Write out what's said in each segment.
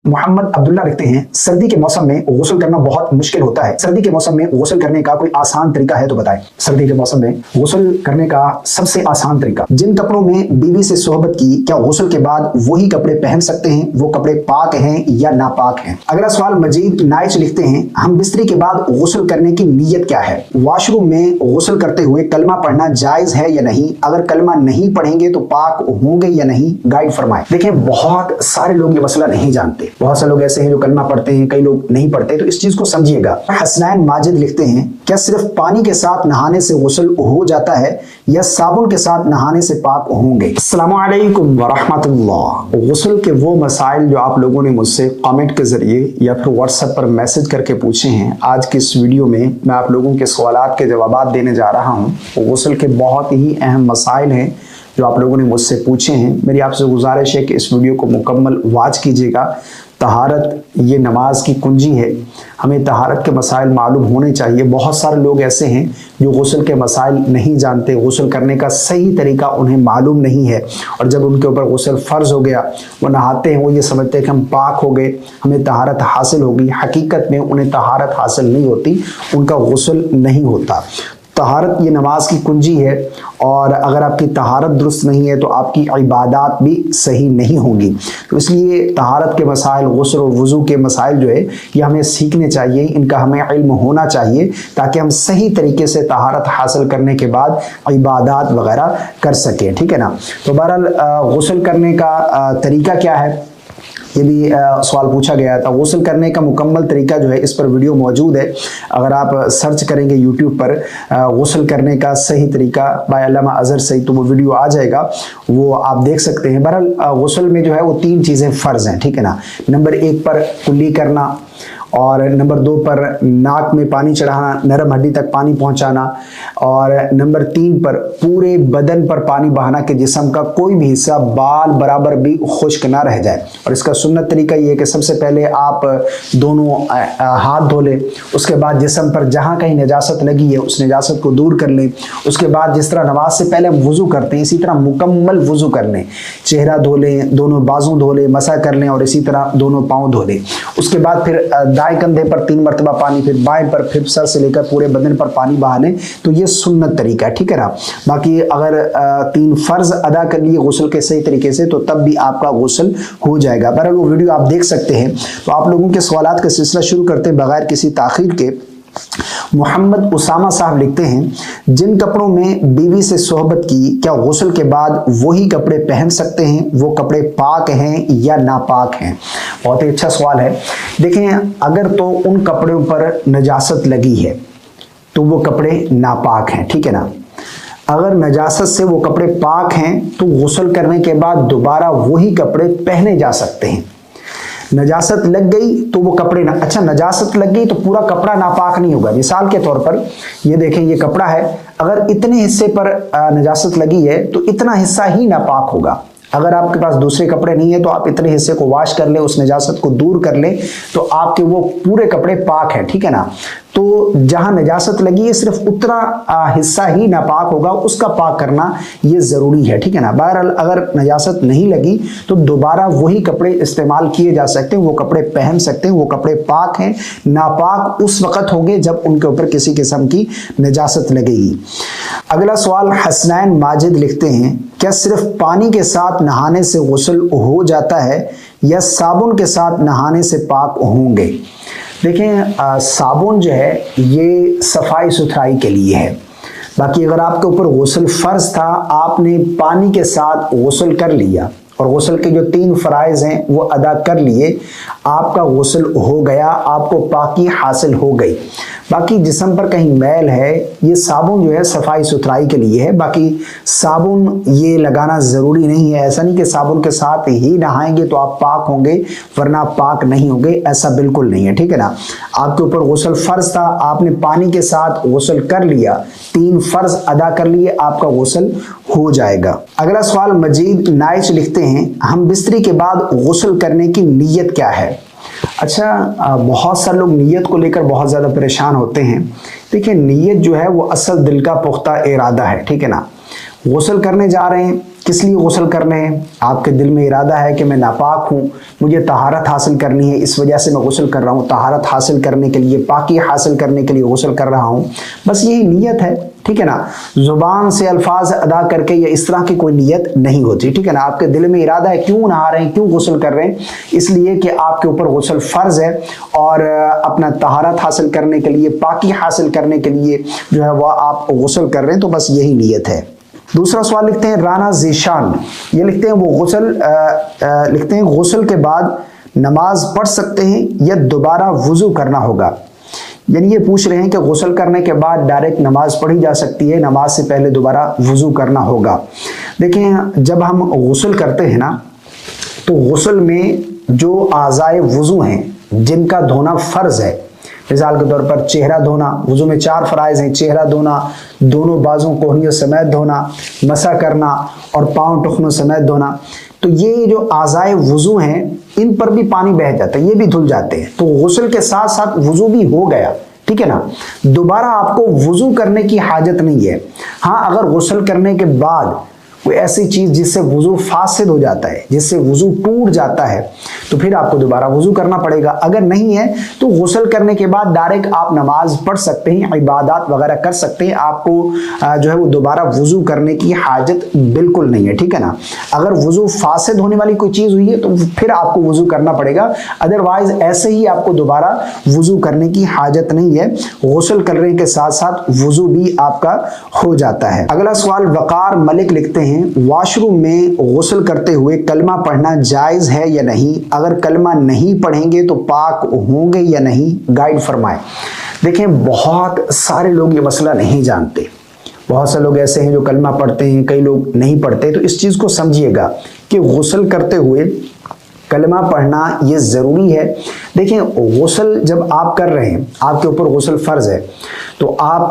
मोहम्मद अब्दुल्ला लिखते हैं, सर्दी के मौसम में गुस्ल करना बहुत मुश्किल होता है। सर्दी के मौसम में गुस्ल करने का कोई आसान तरीका है तो बताएं। सर्दी के मौसम में गुस्ल करने का सबसे आसान तरीका, जिन कपड़ों में बीवी से सोहबत की, क्या गुस्ल के बाद वही कपड़े पहन सकते हैं? वो कपड़े पाक हैं या नापाक हैं? अगला सवाल मजीद नाइच लिखते हैं, हम बिस्तरी के बाद गुस्ल करने की नीयत क्या है? वॉशरूम में गुस्ल करते हुए कलमा पढ़ना जायज है या नहीं? अगर कलमा नहीं पढ़ेंगे तो पाक होंगे या नहीं? गाइड फरमाएं। देखें, बहुत सारे लोग ये मसला नहीं जानते। बहुत से लोग ऐसे हैं जो कलमा पढ़ते हैं, कई लोग नहीं पढ़ते, तो इस चीज को समझिएगा। हसनैन माजिद लिखते हैं, क्या सिर्फ पानी के साथ नहाने से गुस्ल हो जाता है या साबुन के साथ नहाने से पाक होंगे? अस्सलामु अलैकुम व रहमतुल्लाह। गुस्ल के वो मसाइल जो आप लोगों ने मुझसे कमेंट के जरिए या फिर व्हाट्सएप पर मैसेज करके पूछे हैं, आज की इस वीडियो में मैं आप लोगों के सवालात के जवाब देने जा रहा हूँ। गुस्ल के बहुत ही अहम मसाइल हैं जो आप लोगों ने मुझसे पूछे हैं। मेरी आपसे गुजारिश है कि इस वीडियो को मुकम्मल वॉच कीजिएगा। तहारत ये नमाज की कुंजी है, हमें तहारत के मसाइल मालूम होने चाहिए। बहुत सारे लोग ऐसे हैं जो गुस्ल के मसाइल नहीं जानते, गुस्ल करने का सही तरीका उन्हें मालूम नहीं है, और जब उनके ऊपर गुस्ल फ़र्ज हो गया, वो नहाते हैं, वो ये समझते हैं कि हम पाक हो गए, हमें तहारत हासिल होगी। हकीकत में उन्हें तहारत हासिल नहीं होती, उनका गुस्ल नहीं होता। तहारत ये नमाज की कुंजी है, और अगर आपकी तहारत दुरुस्त नहीं है तो आपकी इबादत भी सही नहीं होंगी। तो इसलिए तहारत के मसाइल, गुस्ल और वुज़ू के मसाइल जो है ये हमें सीखने चाहिए, इनका हमें इल्म होना चाहिए, ताकि हम सही तरीके से तहारत हासिल करने के बाद इबादत वगैरह कर सकें। ठीक है ना। तो बहरहाल गुस्ल करने का तरीका क्या है, ये भी सवाल पूछा गया था। गुस्ल करने का मुकम्मल तरीका जो है इस पर वीडियो मौजूद है, अगर आप सर्च करेंगे यूट्यूब पर गुस्ल करने का सही तरीका बाय अल्लामा अजहर सईद, तो वो वीडियो आ जाएगा, वो आप देख सकते हैं। बहरहाल गुस्ल में जो है वो 3 चीज़ें फ़र्ज हैं। ठीक है ना। नंबर 1 पर कुल्ली करना, और नंबर 2 पर नाक में पानी चढ़ाना, नरम हड्डी तक पानी पहुंचाना, और नंबर 3 पर पूरे बदन पर पानी बहाना कि जिस्म का कोई भी हिस्सा बाल बराबर भी खुश्क ना रह जाए। और इसका सुन्नत तरीका ये है कि सबसे पहले आप दोनों हाथ धो लें, उसके बाद जिस्म पर जहाँ कहीं नजासत लगी है उस नजासत को दूर कर लें। उसके बाद जिस तरह नमाज से पहले हम वुज़ू करते हैं, इसी तरह मुकम्मल वुज़ू कर लें। चेहरा धो लें, दोनों बाजू धो लें, मसा कर लें, और इसी तरह दोनों पाँव धो लें। उसके बाद फिर दाएं कंधे पर 3 मरतबा पानी, फिर बाएं पर, फिर सर से लेकर पूरे बदन पर पानी बहा लें। तो ये सुन्नत तरीका है। ठीक है ना। बाकी अगर 3 फर्ज अदा कर लिए गुस्ल के सही तरीके से तो तब भी आपका गुस्ल हो जाएगा। बहरहाल वो वीडियो आप देख सकते हैं। तो आप लोगों के सवालात का सिलसिला शुरू करते हैं बगैर किसी ताखीर के। मोहम्मद उसामा साहब लिखते हैं, जिन कपड़ों में बीवी से सोहबत की, क्या गुस्ल के बाद वही कपड़े पहन सकते हैं? वो कपड़े पाक हैं या नापाक हैं? बहुत ही अच्छा सवाल है। देखें, अगर तो उन कपड़ों पर नजासत लगी है तो वो कपड़े नापाक हैं। ठीक है ना। अगर नजासत से वो कपड़े पाक हैं तो गुस्ल करने के बाद दोबारा वही कपड़े पहने जा सकते हैं। नजासत लग गई तो वो कपड़े अच्छा, नजासत लग गई तो पूरा कपड़ा नापाक नहीं होगा। मिसाल के तौर पर ये देखें, ये कपड़ा है, अगर इतने हिस्से पर नजासत लगी है तो इतना हिस्सा ही नापाक होगा। अगर आपके पास दूसरे कपड़े नहीं है तो आप इतने हिस्से को वॉश कर ले, उस नजासत को दूर कर ले, तो आपके वो पूरे कपड़े पाक हैं। ठीक है ना। तो जहां नजासत लगी है सिर्फ उतना हिस्सा ही नापाक होगा, उसका पाक करना ये जरूरी है। ठीक है ना। बहरहाल अगर नजासत नहीं लगी तो दोबारा वही कपड़े इस्तेमाल किए जा सकते हैं, वो कपड़े पहन सकते हैं, वो कपड़े पाक हैं। नापाक उस वक्त होंगे जब उनके ऊपर किसी किस्म की नजासत लगेगी। अगला सवाल हसनैन माजिद लिखते हैं, क्या सिर्फ पानी के साथ नहाने से गुस्ल हो जाता है या साबुन के साथ नहाने से पाक होंगे? देखें, साबुन जो है ये सफाई सुथराई के लिए है। बाकी अगर आपके ऊपर गुस्ल फ़र्ज था, आपने पानी के साथ गुस्ल कर लिया और गुस्ल के जो 3 फ़राइज़ हैं वो अदा कर लिए, आपका गुस्ल हो गया, आपको पाकी हासिल हो गई। बाकी जिस्म पर कहीं मैल है, ये साबुन जो है सफाई सुथराई के लिए है। बाकी साबुन ये लगाना ज़रूरी नहीं है। ऐसा नहीं कि साबुन के साथ ही नहाएंगे तो आप पाक होंगे वरना पाक नहीं होंगे, ऐसा बिल्कुल नहीं है। ठीक है ना। आपके ऊपर गुस्ल फ़र्ज था, आपने पानी के साथ गुस्ल कर लिया, 3 फ़र्ज अदा कर लिए, आपका गुस्ल हो जाएगा। अगला सवाल मजीद नाइच लिखते हैं, हम बिस्तरी के बाद गुस्ल करने की नीयत क्या है? अच्छा, बहुत सारे लोग नीयत को लेकर बहुत ज़्यादा परेशान होते हैं। देखिए, नीयत जो है वो असल दिल का पुख्ता इरादा है। ठीक है ना। गुस्ल करने जा रहे हैं, किस लिए गुस्ल करने हैं? आपके दिल में इरादा है कि मैं नापाक हूँ, मुझे तहारत हासिल करनी है, इस वजह से मैं गुस्ल कर रहा हूँ। तहारत हासिल करने के लिए, पाकी हासिल करने के लिए गुस्ल कर रहा हूँ, बस यही नीयत है, ठीक है ना। जुबान से अल्फाज अदा करके या इस तरह की कोई नीयत नहीं होती, ठीक है ना। आपके दिल में इरादा है, क्यों नहा रहे हैं, क्यों गुस्ल कर रहे हैं? इसलिए कि आपके ऊपर गुस्ल फर्ज है और अपना तहारत हासिल करने के लिए, पाकी हासिल करने के लिए जो है वह आप गुस्ल कर रहे हैं, तो बस यही नीयत है। दूसरा सवाल लिखते हैं राना जीशान, ये लिखते हैं वो लिखते हैं गुस्ल के बाद नमाज पढ़ सकते हैं या दोबारा वुजू करना होगा? यानी ये पूछ रहे हैं कि गुस्ल करने के बाद डायरेक्ट नमाज पढ़ी जा सकती है, नमाज से पहले दोबारा वुजू करना होगा? देखें, जब हम गुस्ल करते हैं ना, तो गुस्ल में जो आज़ाए वुजू हैं जिनका धोना फर्ज है, मिसाल के तौर पर चेहरा धोना, वुजू में 4 फराइज हैं, चेहरा धोना, दोनों बाजू कोहनियों समेत धोना, मसा करना और पांव टुखनों समेत धोना, तो ये जो आज़ाए वुजू हैं इन पर भी पानी बह जाता है, ये भी धुल जाते हैं, तो गुस्ल के साथ साथ वुजू भी हो गया, ठीक है ना। दोबारा आपको वुजू करने की हाजत नहीं है। हाँ, अगर गुस्ल करने के बाद कोई ऐसी चीज जिससे वुजू फासिद हो जाता है, जिससे वुजू टूट जाता है, तो फिर आपको दोबारा वुजू करना पड़ेगा। अगर नहीं है तो गुस्ल करने के बाद डायरेक्ट आप नमाज पढ़ सकते हैं, इबादत वगैरह कर सकते हैं, आपको जो है वो दोबारा वुजू करने की हाजत बिल्कुल नहीं है, ठीक है ना। अगर वुजू फासिद होने वाली कोई चीज हुई है तो फिर आपको वुजू करना पड़ेगा, अदरवाइज ऐसे ही आपको दोबारा वुजू करने की हाजत नहीं है। गुस्ल करने के साथ साथ वुजू भी आपका हो जाता है। अगला सवाल वकार मलिक लिखते हैं, वॉशरूम में गुस्ल करते हुए कलमा पढ़ना जायज है या नहीं? अगर कलमा नहीं पढ़ेंगे तो पाक होंगे या नहीं? गाइड फरमाएं। देखें, बहुत सारे लोग ये मसला नहीं जानते, बहुत से लोग ऐसे हैं जो कलमा पढ़ते हैं, कई लोग नहीं पढ़ते। तो इस चीज को समझिएगा कि गुस्ल करते हुए कलमा पढ़ना ये जरूरी है। देखिए, गुस्ल जब आप कर रहे हैं, आपके ऊपर गुस्ल फर्ज है, तो आप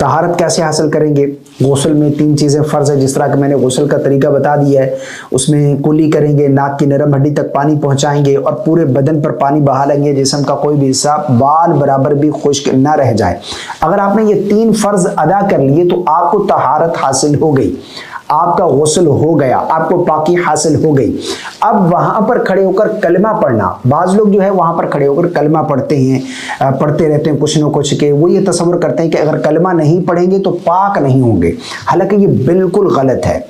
तहारत कैसे हासिल करेंगे? गुस्ल में 3 चीजें फर्ज है, जिस तरह कि मैंने गुस्ल का तरीका बता दिया है। उसमें कुली करेंगे, नाक की नरम हड्डी तक पानी पहुंचाएंगे और पूरे बदन पर पानी बहा लेंगे, जिस्म का कोई भी हिस्सा बाल बराबर भी खुश्क ना रह जाए। अगर आपने ये 3 फर्ज अदा कर लिए तो आपको तहारत हासिल हो गई, आपका गुस्ल हो गया, आपको पाकी हासिल हो गई। अब वहां पर खड़े होकर कलमा पढ़ना, बाज लोग जो है वहां पर खड़े होकर कलमा पढ़ते हैं, पढ़ते रहते हैं कुछ न कुछ के, वो ये तस्वर करते हैं कि अगर कलमा नहीं पढ़ेंगे तो पाक नहीं होंगे। हालांकि ये बिल्कुल गलत है।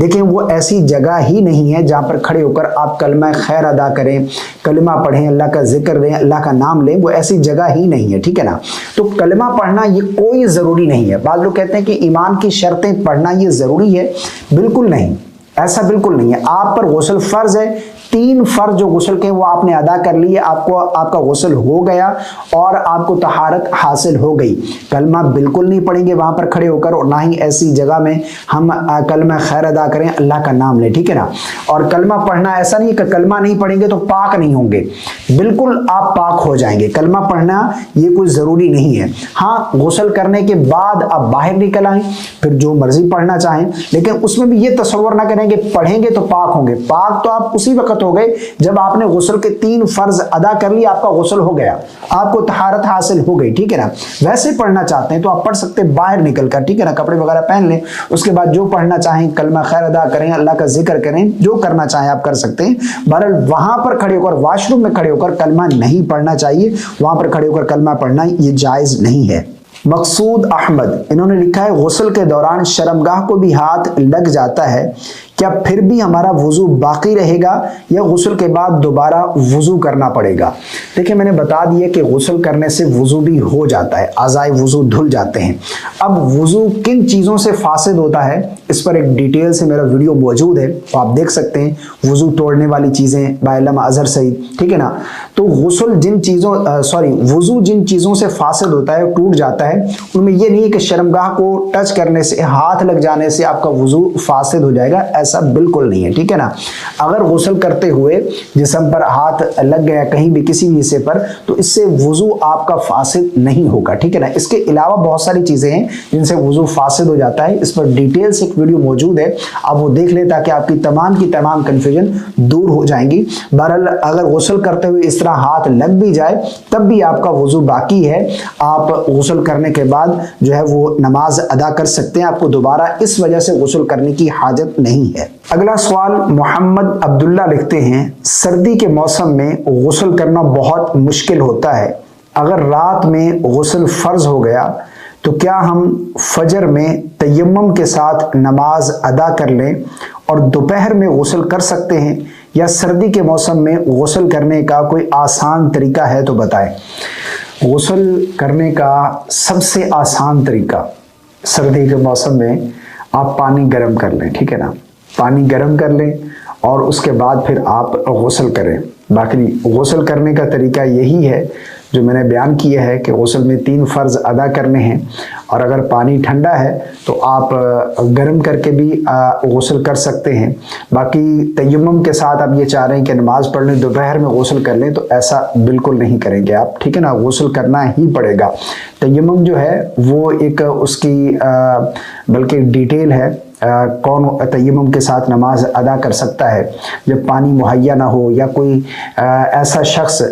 देखिए, वो ऐसी जगह ही नहीं है जहां पर खड़े होकर आप कलमा खैर अदा करें, कलमा पढ़ें, अल्लाह का जिक्र लें, अल्लाह का नाम लें, वो ऐसी जगह ही नहीं है, ठीक है ना। तो कलमा पढ़ना ये कोई जरूरी नहीं है। बाज लोग कहते हैं कि ईमान की शर्तें पढ़ना ये जरूरी है, बिल्कुल नहीं, ऐसा बिल्कुल नहीं है। आप पर गुस्ल फर्ज है, 3 फर्ज जो गुस्ल के वो आपने अदा कर लिए, आपको आपका गुस्ल हो गया और आपको तहारत हासिल हो गई। कलमा बिल्कुल नहीं पढ़ेंगे वहां पर खड़े होकर, और ना ही ऐसी जगह में हम कलमा खैर अदा करें, अल्लाह का नाम लें, ठीक है ना। और कलमा पढ़ना ऐसा नहीं कि कलमा नहीं पढ़ेंगे तो पाक नहीं होंगे, बिल्कुल आप पाक हो जाएंगे। कलमा पढ़ना ये कोई जरूरी नहीं है। हाँ, गुस्ल करने के बाद आप बाहर निकल आए, फिर जो मर्जी पढ़ना चाहें, लेकिन उसमें भी ये तस्वर ना करें कि पढ़ेंगे तो पाक होंगे। पाक तो आप उसी वक्त हो गए जब आपने गुस्ल के 3 फर्ज अदा कर लिए, आपका गुस्ल हो गया, आपको तहारत हासिल हो गई, ठीक है ना। वैसे पढ़ना चाहते हैं तो आप पढ़ सकते हैं बाहर निकलकर, ठीक है ना, कपड़े वगैरह पहन लें, उसके बाद जो पढ़ना चाहें, कलमा खैर अदा करें, अल्लाह का जिक्र करें, जो करना चाहें आप कर सकते हैं। बहरहाल वहां पर खड़े होकर, वॉशरूम में खड़े होकर कलमा नहीं पढ़ना चाहिए, वहां पर खड़े होकर कलमा पढ़ना ये जायज नहीं है। मकसूद अहमद, इन्होंने लिखा है गुस्ल के दौरान शर्मगाह को भी हाथ लग जाता है, क्या फिर भी हमारा वुजू बाकी रहेगा या गुस्ल के बाद दोबारा वुजू करना पड़ेगा? देखिए, मैंने बता दिया कि गुस्ल करने से वुजू भी हो जाता है, आज़ाए वुजू धुल जाते हैं। अब वुजू किन चीज़ों से फासिद होता है, इस पर एक डिटेल से मेरा वीडियो मौजूद है, तो आप देख सकते हैं। वुजू तोड़ने वाली चीज़ें बाय अल्लामा अजहर सईद, ठीक है ना। तो वुजू जिन चीज़ों से फासिद होता है, टूट जाता है, उनमें यह नहीं है कि शर्मगाह को टच करने से, हाथ लग जाने से आपका वुजू फासिद हो जाएगा, ऐसा बिल्कुल नहीं है, ठीक है ना। अगर गुस्ल करते हुए जिस्म पर हाथ लग गया कहीं भी किसी भी हिस्से पर, तो इससे वुजू आपका फासिद नहीं होगा, ठीक है ना। इसके अलावा बहुत सारी चीजें हैं जिनसे वुजू फासिद हो जाता है, इस पर डिटेल से एक वीडियो मौजूद है, आप वो देख लें ताकि आपकी तमाम की तमाम कंफ्यूजन दूर हो जाएंगी। बहरहाल अगर गुस्ल करते हुए इस तरह हाथ लग भी जाए तब भी आपका वुजू बाकी है, आप गुस्ल करने के बाद जो है वो नमाज अदा कर सकते हैं, आपको दोबारा इस वजह से गुस्ल करने की हाजत नहीं है। है। अगला सवाल मोहम्मद अब्दुल्ला लिखते हैं, सर्दी के मौसम में गुस्ल करना बहुत मुश्किल होता है। अगर रात में गुस्ल फर्ज हो गया तो क्या हम फजर में तयम्मुम के साथ नमाज अदा कर लें और दोपहर में गुस्ल कर सकते हैं, या सर्दी के मौसम में गुस्ल करने का कोई आसान तरीका है तो बताएं। गुस्ल करने का सबसे आसान तरीका, सर्दी के मौसम में आप पानी गर्म कर लें, ठीक है ना, पानी गर्म कर लें और उसके बाद फिर आप गुस्ल करें। बाकी गुस्ल करने का तरीका यही है जो मैंने बयान किया है कि गुस्ल में 3 फ़र्ज़ अदा करने हैं, और अगर पानी ठंडा है तो आप गर्म करके भी गुस्ल कर सकते हैं। बाकी तयम्मुम के साथ आप ये चाह रहे हैं कि नमाज पढ़ लें, दोपहर में गुस्ल कर लें, तो ऐसा बिल्कुल नहीं करेंगे आप, ठीक है ना, गुस्ल करना ही पड़ेगा। तयम्मुम जो है वो एक उसकी बल्कि डिटेल है, कौन तयम्मुम के साथ नमाज अदा कर सकता है जब पानी मुहैया ना हो, या कोई ऐसा शख्स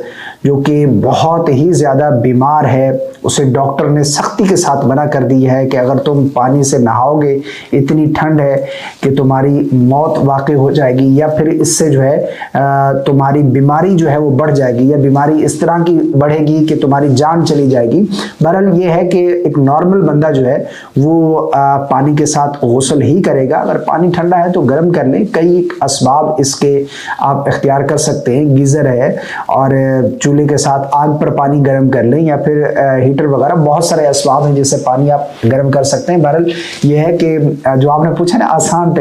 जो कि बहुत ही ज़्यादा बीमार है, उसे डॉक्टर ने सख्ती के साथ मना कर दी है कि अगर तुम पानी से नहाओगे इतनी ठंड है कि तुम्हारी मौत वाक़ई हो जाएगी, या फिर इससे जो है तुम्हारी बीमारी जो है वो बढ़ जाएगी, या बीमारी इस तरह की बढ़ेगी कि तुम्हारी जान चली जाएगी। बहरहाल ये है कि एक नॉर्मल बंदा जो है वो पानी के साथ गुस्ल ही करेगा। अगर पानी ठंडा है तो गर्म कर लें, कई असबाब इसके आप इख्तियार कर सकते हैं, गीज़र है और चूल्हे के साथ आग पर पानी गर्म कर लें, या फिर हीटर वगैरह, बहुत सारे असबाब हैं जिससे पानी आप गर्म कर सकते हैं। बहरहाल ये है कि जो आपने पूछा ना आसान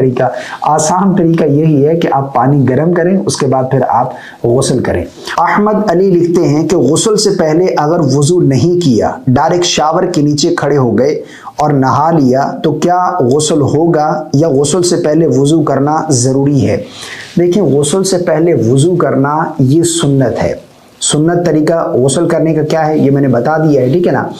तरीका यही है कि आप पानी गर्म करें, उसके बाद फिर आप गुस्ल करें। अहमद अली लिखते हैं कि गुस्ल से पहले अगर वुजू नहीं किया, डायरेक्ट शावर के नीचे खड़े हो गए और नहा लिया, तो क्या गुस्ल होगा या गुस्ल से पहले वुजू करना ज़रूरी है? देखिए, गुस्ल से पहले वुजू करना ये सुन्नत है। सुन्नत तरीका गुस्ल करने का क्या है ये मैंने बता दिया है, ठीक है ना।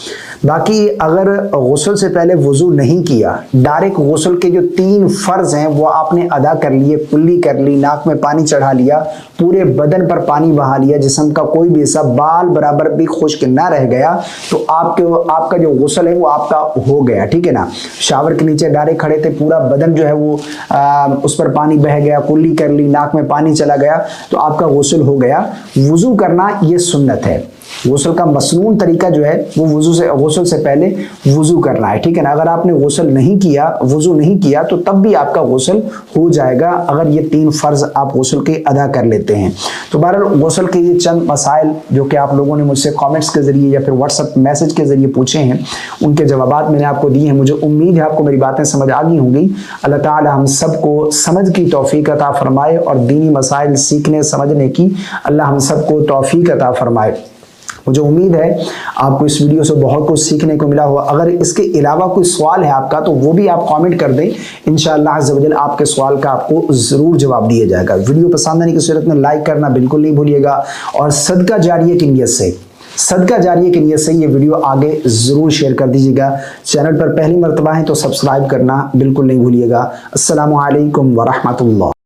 बाकी अगर गुस्ल से पहले वुजू नहीं किया, डायरेक्ट गुस्ल के जो 3 फ़र्ज़ हैं वो आपने अदा कर लिए, कुल्ली कर ली, नाक में पानी चढ़ा लिया, पूरे बदन पर पानी बहा लिया, जिस्म का कोई भी हिस्सा बाल बराबर भी खुश्क ना रह गया, तो आपका जो गुस्ल है वो आपका हो गया, ठीक है ना। शावर के नीचे डायरेक्ट खड़े थे, पूरा बदन जो है वो उस पर पानी बह गया, कुल्ली कर ली, नाक में पानी चला गया, तो आपका गुस्ल हो गया। वुजू करना ये सुन्नत है। गुस्ल का मसनून तरीका जो है वो गुस्ल से पहले वुजू करना है, ठीक है ना। अगर आपने वुजू नहीं किया तो तब भी आपका गुस्ल हो जाएगा, अगर ये 3 फ़र्ज़ आप गुस्ल के अदा कर लेते हैं। तो बहरहाल गुस्ल के ये चंद मसाइल जो कि आप लोगों ने मुझसे कमेंट्स के ज़रिए या फिर व्हाट्सएप मैसेज के ज़रिए पूछे हैं, उनके जवाबात मैंने आपको दिए हैं। मुझे उम्मीद है आपको मेरी बातें समझ आ गई होंगी। अल्लाह ताला हम सबको समझ की तौफीक अता फरमाए, और दीनी मसाइल सीखने समझने की अल्लाह हम सबको तौफीक अता फरमाए। मुझे उम्मीद है आपको इस वीडियो से बहुत कुछ सीखने को मिला होगा। अगर इसके अलावा कोई सवाल है आपका तो वो भी आप कमेंट कर दें, इंशाअल्लाह अज़्ज़ व जल आपके सवाल का आपको ज़रूर जवाब दिया जाएगा। वीडियो पसंद आने की सूरत में लाइक करना बिल्कुल नहीं भूलिएगा, और सदका जारिया की नीयत से ये वीडियो आगे ज़रूर शेयर कर दीजिएगा। चैनल पर पहली मर्तबा है तो सब्सक्राइब करना बिल्कुल नहीं भूलिएगा। अस्सलामु अलैकुम व रहमतुल्लाह।